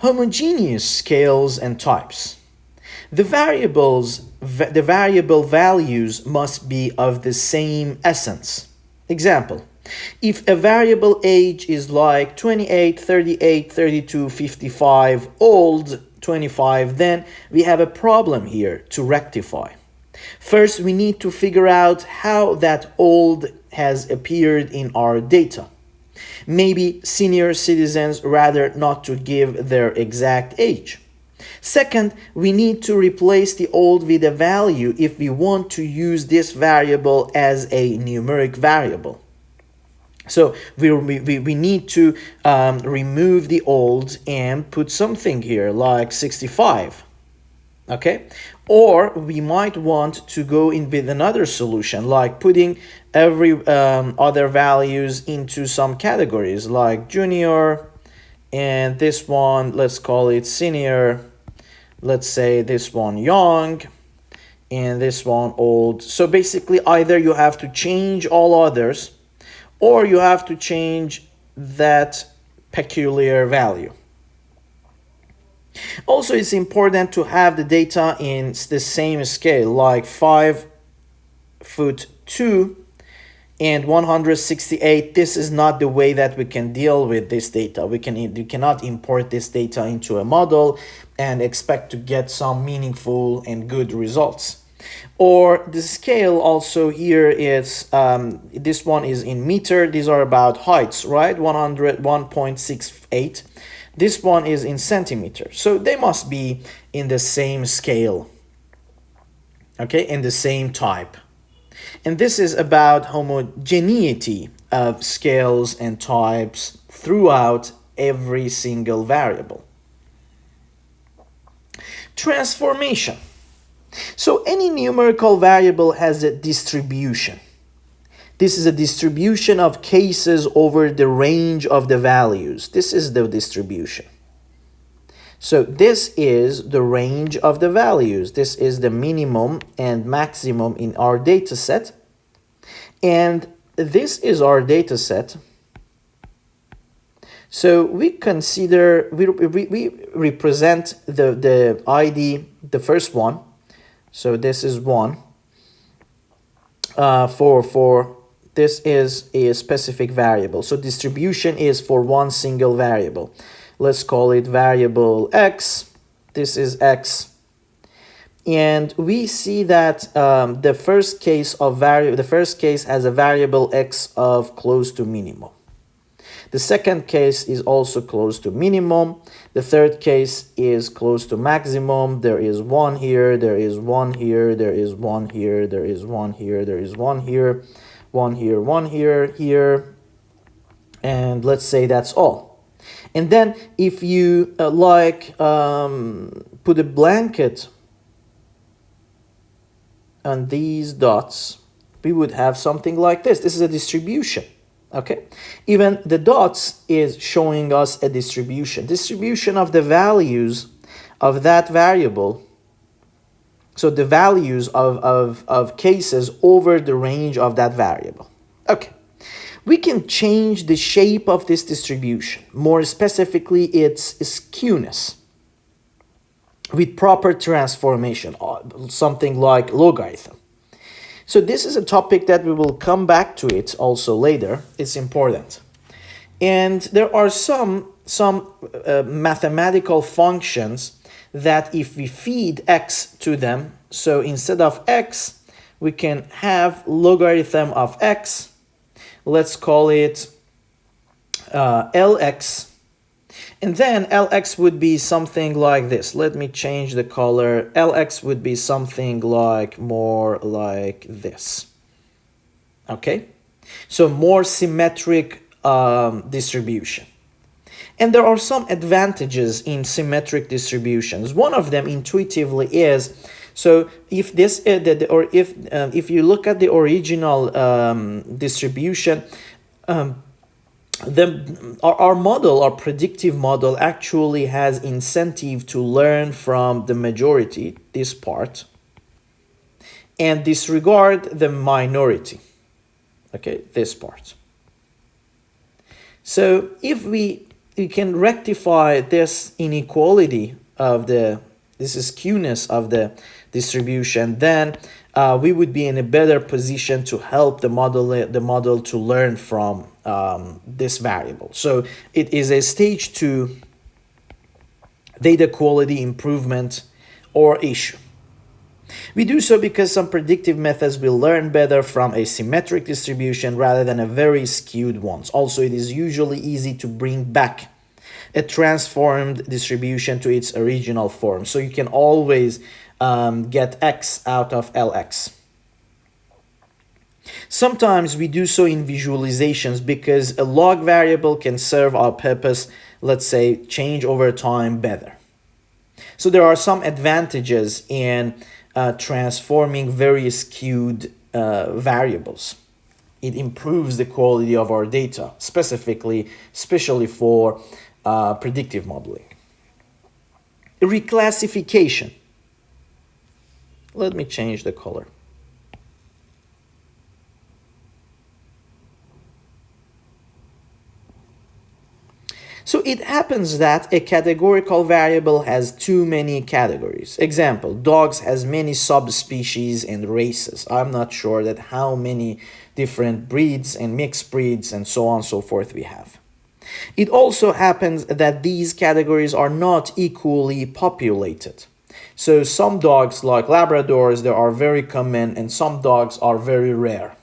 Homogeneous scales and types. The variable values must be of the same essence. Example, if a variable age is like 28, 38, 32, 55, old 25, then we have a problem here to rectify. First, we need to figure out how that old has appeared in our data. Maybe senior citizens rather not to give their exact age. Second, we need to replace the old with a value if we want to use this variable as a numeric variable. So we need to remove the old and put something here like 65. Okay, or we might want to go in with another solution, like putting every other values into some categories, like junior, and this one, let's call it senior, let's say this one young, and this one old. So basically, either you have to change all others, or you have to change that peculiar value. Also, it's important to have the data in the same scale, like 5'2" and 168. This is not the way that we can deal with this data. We cannot import this data into a model and expect to get some meaningful and good results. Or the scale also here is, this one is in meter. These are about heights, right? 101.68. This one is in centimeter. So they must be in the same scale, okay, in the same type. And this is about homogeneity of scales and types throughout every single variable. Transformation. So any numerical variable has a distribution. This is a distribution of cases over the range of the values. This is the distribution. So this is the range of the values. This is the minimum and maximum in our data set. And this is our data set. So we consider, we represent the ID, the first one. So this is 1. For this is a specific variable. So distribution is for one single variable. Let's call it variable x. This is x. And we see that the first case has a variable x of close to minimum. The second case is also close to minimum. The third case is close to maximum. There is 1 here, there is 1 here, there is 1 here, there is 1 here, there is 1 here, 1 here, 1 here, here. And let's say that's all. And then if you put a blanket on these dots, we would have something like this. This is a distribution. Okay, even the dots is showing us a distribution of the values of that variable. So the values of cases over the range of that variable. Okay, we can change the shape of this distribution. More specifically, its skewness with proper transformation, something like logarithm. So this is a topic that we will come back to it also later. It's important. And there are some mathematical functions that if we feed x to them, so instead of x, we can have logarithm of x. Let's call it Lx. And then Lx would be something like this. Let me change the color. Lx would be something like more like this. Okay? So more symmetric distribution. And there are some advantages in symmetric distributions. One of them intuitively is, so if this if you look at the original distribution, our model, our predictive model, actually has incentive to learn from the majority, this part, and disregard the minority, okay, this part. So if we you can rectify this inequality of this skewness of the distribution, then we would be in a better position to help the model to learn from this variable. So it is a stage 2 data quality improvement or issue. We do so because some predictive methods will learn better from a symmetric distribution rather than a very skewed ones. Also, it is usually easy to bring back a transformed distribution to its original form. So you can always get x out of Lx. Sometimes we do so in visualizations because a log variable can serve our purpose, let's say, change over time better. So there are some advantages in transforming very skewed variables. It improves the quality of our data, especially for predictive modeling. Reclassification. Let me change the color. So it happens that a categorical variable has too many categories. Example, dogs has many subspecies and races. I'm not sure that how many different breeds and mixed breeds and so on and so forth we have. It also happens that these categories are not equally populated. So some dogs like Labradors, they are very common, and some dogs are very rare.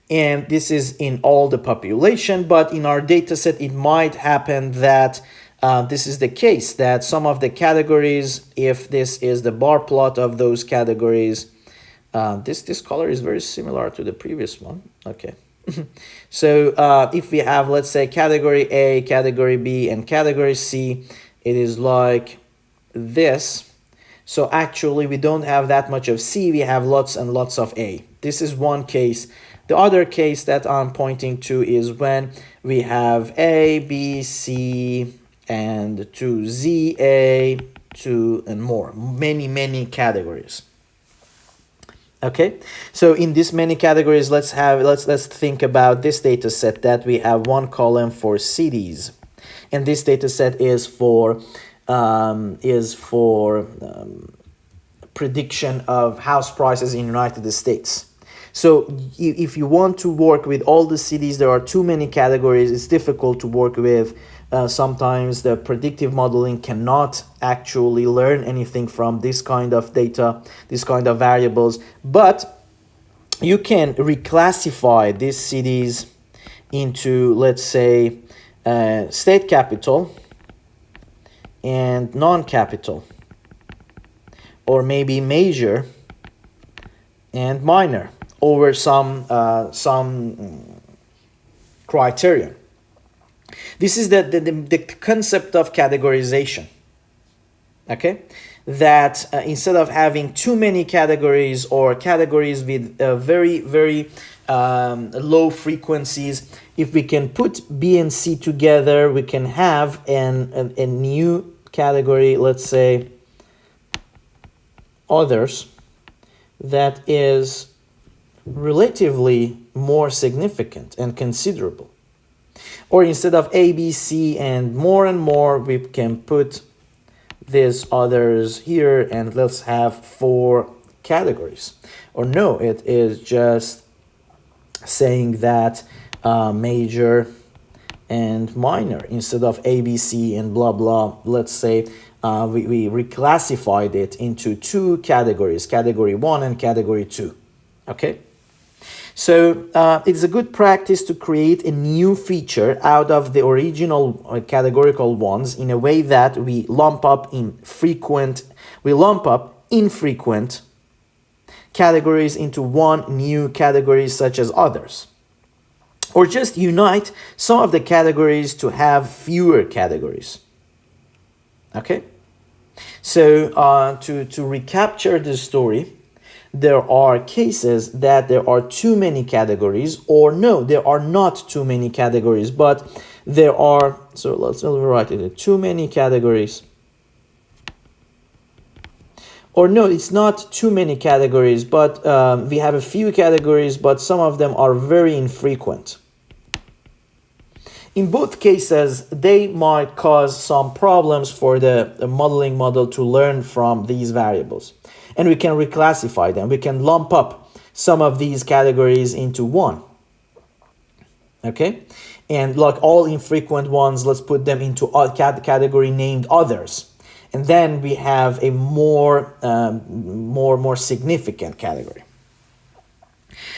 And this is in all the population, but in our data set, it might happen that this is the case, that some of the categories, if this is the bar plot of those categories, this color is very similar to the previous one. Okay. So if we have, let's say, category A, category B, and category C, it is like this. So actually, we don't have that much of C, we have lots and lots of A. This is one case. The other case that I'm pointing to is when we have A, B, C, and 2 Z, A, 2, and more. Many categories. Okay, so in this many categories, let's think about this data set that we have one column for cities, and this data set is for prediction of house prices in United States. So if you want to work with all the cities, there are too many categories. It's difficult to work with. Sometimes the predictive modeling cannot actually learn anything from this kind of data, this kind of variables. But you can reclassify these cities into, let's say, state capital and non-capital, or maybe major and minor, over some criteria. This is the concept of categorization. Okay, that instead of having too many categories or categories with very low frequencies, if we can put B and C together, we can have a new category, let's say others, that is relatively more significant and considerable. Or instead of A, B, C, and more, we can put these others here, and let's have 4 categories. Or no, it is just saying that major and minor, instead of A, B, C, and blah, blah, let's say we reclassified it into 2 categories, category 1 and category 2. Okay? So it's a good practice to create a new feature out of the original categorical ones in a way that we lump up infrequent categories into one new category such as others. Or just unite some of the categories to have fewer categories. Okay? So to recapture the story, there are cases that there are too many categories, or no, there are not too many categories, but there are, so let's write it, too many categories. Or no, it's not too many categories, but we have a few categories, but some of them are very infrequent. In both cases, they might cause some problems for the modeling model to learn from these variables. And we can reclassify them. We can lump up some of these categories into one. Okay? And like all infrequent ones, let's put them into a category named others. And then we have a more significant category.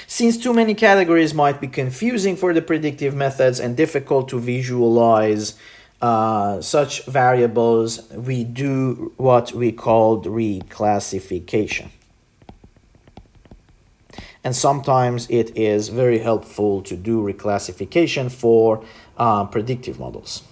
Since too many categories might be confusing for the predictive methods and difficult to visualize such variables, we do what we called reclassification. And sometimes it is very helpful to do reclassification for predictive models.